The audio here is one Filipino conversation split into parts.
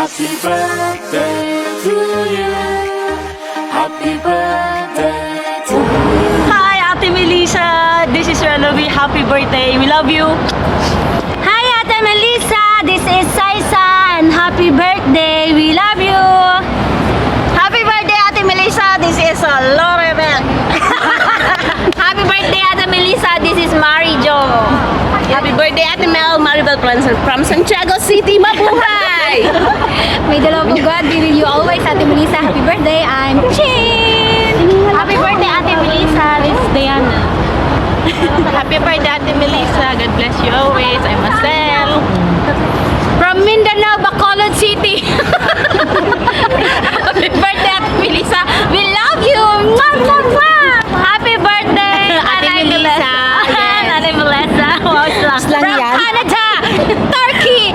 Happy birthday to you. Happy birthday to you. Hi, Ate Melissa. This is Relovi. Happy birthday. We love you. Hi, Ate Melissa. This is Saisa, and happy birthday. We love you. Happy birthday, Ate Melissa. This is Lorebel. Happy birthday, Ate Melissa. This is Mari Jo. Happy birthday, Ate Mel. Maribel from Santiago City. Mabuhay! May the love of God be with you always, Ate Melissa. Happy birthday. I'm Chin. Happy birthday, Ate Melissa. This is Diana. Happy birthday, Ate Melissa. God bless you always. I'm Marcel. From Mindanao, Bacolod City. Happy birthday, Ate Melissa. We love you. Mwah, mwah, mwah. Happy birthday, Ate Melissa. Yes. Ate Melissa. Wow, Slang from yan? Canada, Turkey.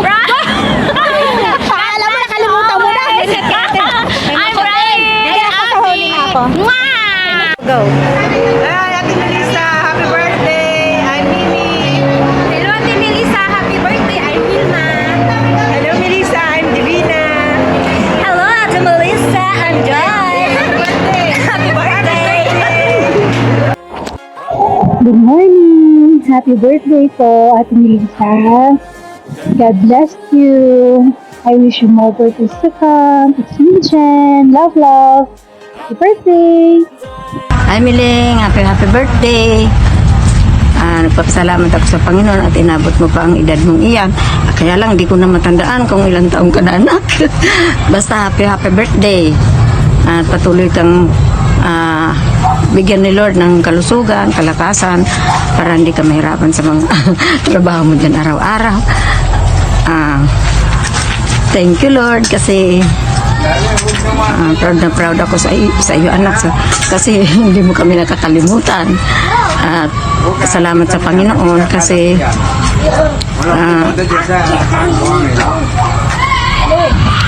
Alam mo, nakalimutan mo na. I'm ready. Ate. Mwah. Go. Hi, Ate Melissa. Happy birthday. I'm Mimi. Hello, Ate Melissa. Happy birthday. I'm Vilma. Hello, Melissa. I'm Divina. Hello, Ate Melissa. I'm Joy. Happy birthday. Happy birthday. Good morning! Happy birthday po, Ate Melissa. God bless you. I wish you more birthdays to come. It's me, Jen. Love, love. Happy birthday! Hi Miling, happy birthday. Nagpapasalamat ako sa Panginoon at inabot mo pa ang edad mong iyan. Kaya lang di ko na matandaan kung ilang taong ka na anak. Basta happy birthday. At patuloy kang bigyan ni Lord ng kalusugan, kalakasan para hindi ka mahirapan sa mga trabaho mo dyan araw-araw. Thank you Lord kasi proud na proud ako sa iyo anak kasi hindi mo kami nakakalimutan. At salamat sa Panginoon kasi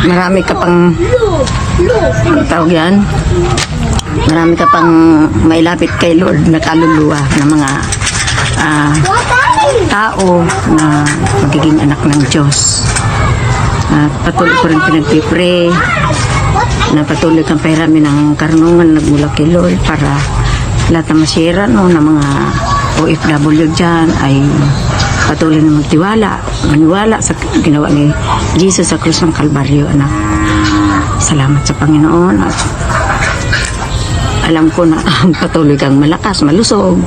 marami ka pang tawag yan, marami ka pang mailapit kay Lord na kaluluwa ng mga tao na magiging anak ng Diyos. At patuloy ko rin pinagpipray na patuloy kang pahiramin ng karunungan nagmula kay Lord para lahat na masyera ng mga OFW dyan ay patuloy na maniwala sa ginawa ni Jesus sa krus ng Kalbaryo, anak. Salamat sa Panginoon at alam ko na patuloy kang malakas, malusog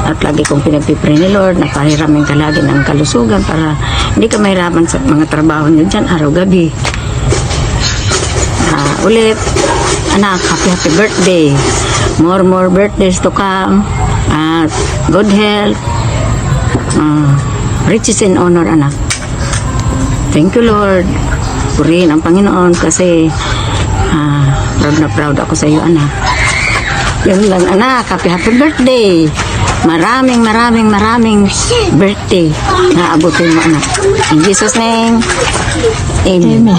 at lagi kong pinagpipray ni Lord na pahiramin ka lagi ng kalusugan para hindi ka mahirapan sa mga trabaho niyo dyan araw-gabi. Ulit, anak, happy birthday. More birthdays to come at good health, riches and honor, anak. Thank you Lord. Purihin ang Panginoon kasi proud na proud ako sa iyo, anak. Yun lang anak, happy birthday. Maraming birthday na abutin mo, anak. In Jesus name, amen.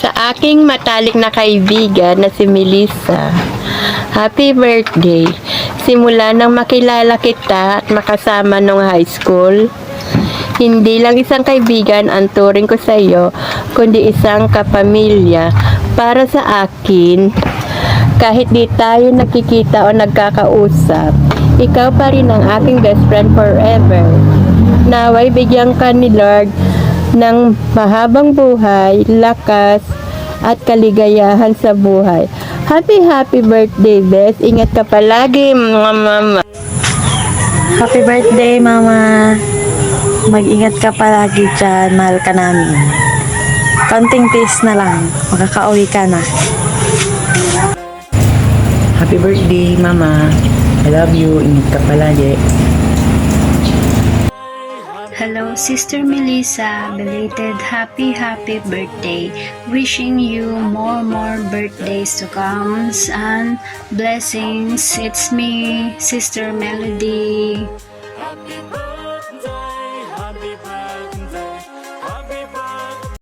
Sa aking matalik na kaibigan na si Melissa, happy birthday. Simula nang makilala kita at makasama nung high school, hindi lang isang kaibigan ang turing ko sa iyo, kundi isang kapamilya. Para sa akin, kahit di tayo nakikita o nagkakausap, ikaw pa rin ang aking best friend forever. Naway bigyan ka ni Lord ng mahabang buhay, lakas, at kaligayahan sa buhay. Happy birthday, Bes. Ingat ka palagi, mama. Happy birthday, Mama. Mag-ingat ka palagi dyan. Mahal ka namin. Konting tiis na lang. Makakauwi ka na. Happy birthday, Mama. I love you. Ingat ka palagi. Hello, Sister Melissa. Belated happy birthday. Wishing you more birthdays to come and blessings. It's me, Sister Melody.